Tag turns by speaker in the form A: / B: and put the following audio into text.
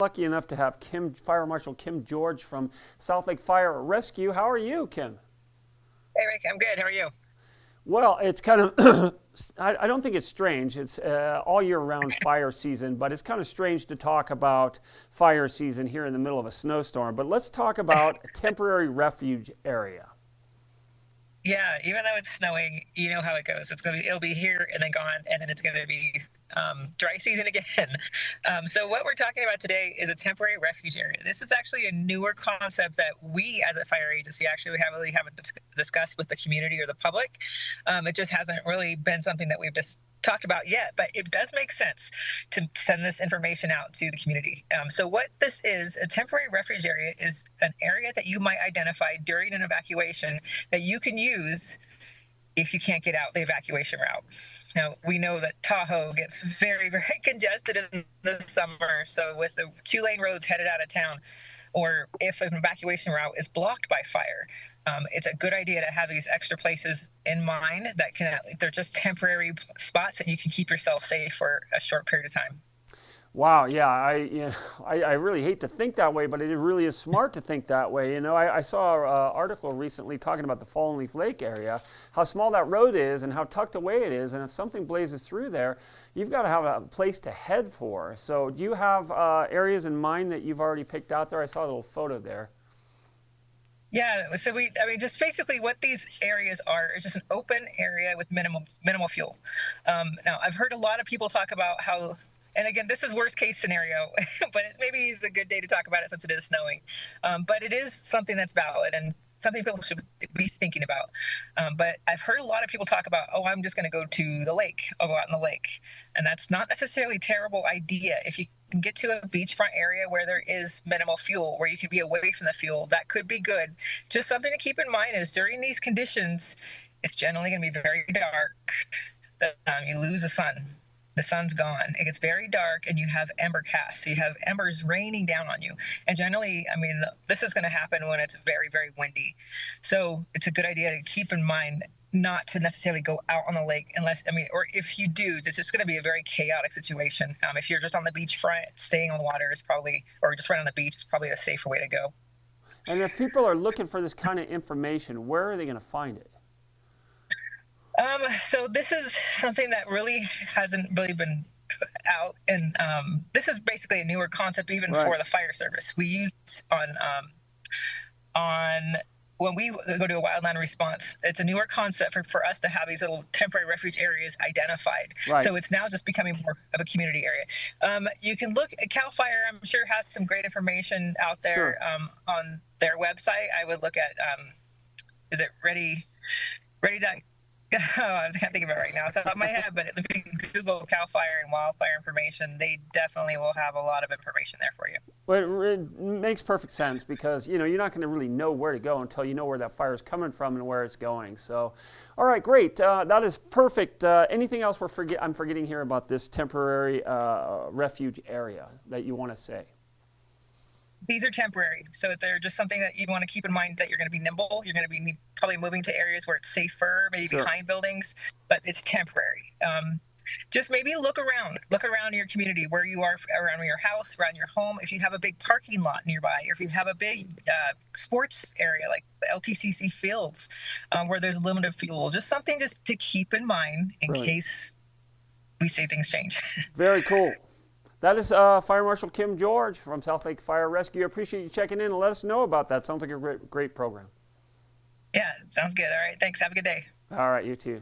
A: Lucky enough to have Fire Marshal Kim George from South Lake Fire Rescue. How are you, Kim?
B: Hey Rick, I'm good. How are you?
A: Well, it's kind of, I don't think it's strange. It's all year round fire season, but it's kind of strange to talk about fire season here in the middle of a snowstorm. But let's talk about a temporary refuge area.
B: Yeah, even though it's snowing, you know how it goes. It'll be here and then gone, and then it's gonna be dry season again. So what we're talking about today is a temporary refuge area. This is actually a newer concept that we, as a fire agency, actually haven't discussed with the community or the public. It just hasn't really been something that we've just talked about yet, but it does make sense to send this information out to the community. So what this is, a temporary refuge area, is an area that you might identify during an evacuation that you can use if you can't get out the evacuation route. Now, we know that Tahoe gets very, very congested in the summer. So with the 2-lane roads headed out of town, or if an evacuation route is blocked by fire, it's a good idea to have these extra places in mind that they're just temporary spots that you can keep yourself safe for a short period of time.
A: Wow, yeah, I really hate to think that way, but it really is smart to think that way. I saw an article recently talking about the Fallen Leaf Lake area, how small that road is and how tucked away it is, and if something blazes through there, you've got to have a place to head for. So do you have areas in mind that you've already picked out there? I saw a little photo there.
B: Yeah, so just basically what these areas are is just an open area with minimal fuel. Now, I've heard a lot of people talk about how, and again, this is worst case scenario, but maybe it's a good day to talk about it since it is snowing. But it is something that's valid and something people should be thinking about. But I've heard a lot of people talk about, oh, I'm just going to go to the lake. I'll go out in the lake. And that's not necessarily a terrible idea. If you can get to a beachfront area where there is minimal fuel, where you can be away from the fuel, that could be good. Just something to keep in mind is during these conditions, it's generally going to be very dark. You lose the sun. The sun's gone. It gets very dark, and you have ember cast. So you have embers raining down on you. And generally, this is going to happen when it's very, very windy. So it's a good idea to keep in mind not to necessarily go out on the lake or if you do, it's just going to be a very chaotic situation. If you're just on the beach front, staying on the water is probably, or just right on the beach is probably a safer way to go.
A: And if people are looking for this kind of information, where are they going to find it?
B: So this is something that really hasn't really been out, and this is basically a newer concept even
A: Right.
B: for the fire service. We use on when we go to a wildland response. It's a newer concept for us to have these little temporary refuge areas identified.
A: Right.
B: So it's now just becoming more of a community area. You can look at Cal Fire. I'm sure has some great information out there.
A: Sure.
B: On their website. I would look at is it ready to I can't think of it right now. It's off my head, but if you Google Cal Fire and wildfire information, they definitely will have a lot of information there for you.
A: Well, it makes perfect sense because you're not going to really know where to go until you know where that fire is coming from and where it's going. So, all right, great. That is perfect. Anything else I'm forgetting here about this temporary refuge area that you want to say?
B: These are temporary, so they're just something that you want to keep in mind, that you're going to be nimble. You're going to be probably moving to areas where it's safer, maybe
A: Sure.
B: behind buildings, but it's temporary. Just maybe look around your community, where you are, around your house, around your home. If you have a big parking lot nearby, or if you have a big sports area like the LTCC fields, where there's limited fuel, just something just to keep in mind in
A: Brilliant.
B: case we say things change.
A: Very cool. That is Fire Marshal Kim George from South Lake Fire Rescue. I appreciate you checking in and let us know about that. Sounds like a great program.
B: Yeah, sounds good. All right, thanks. Have a good day.
A: All right, you too.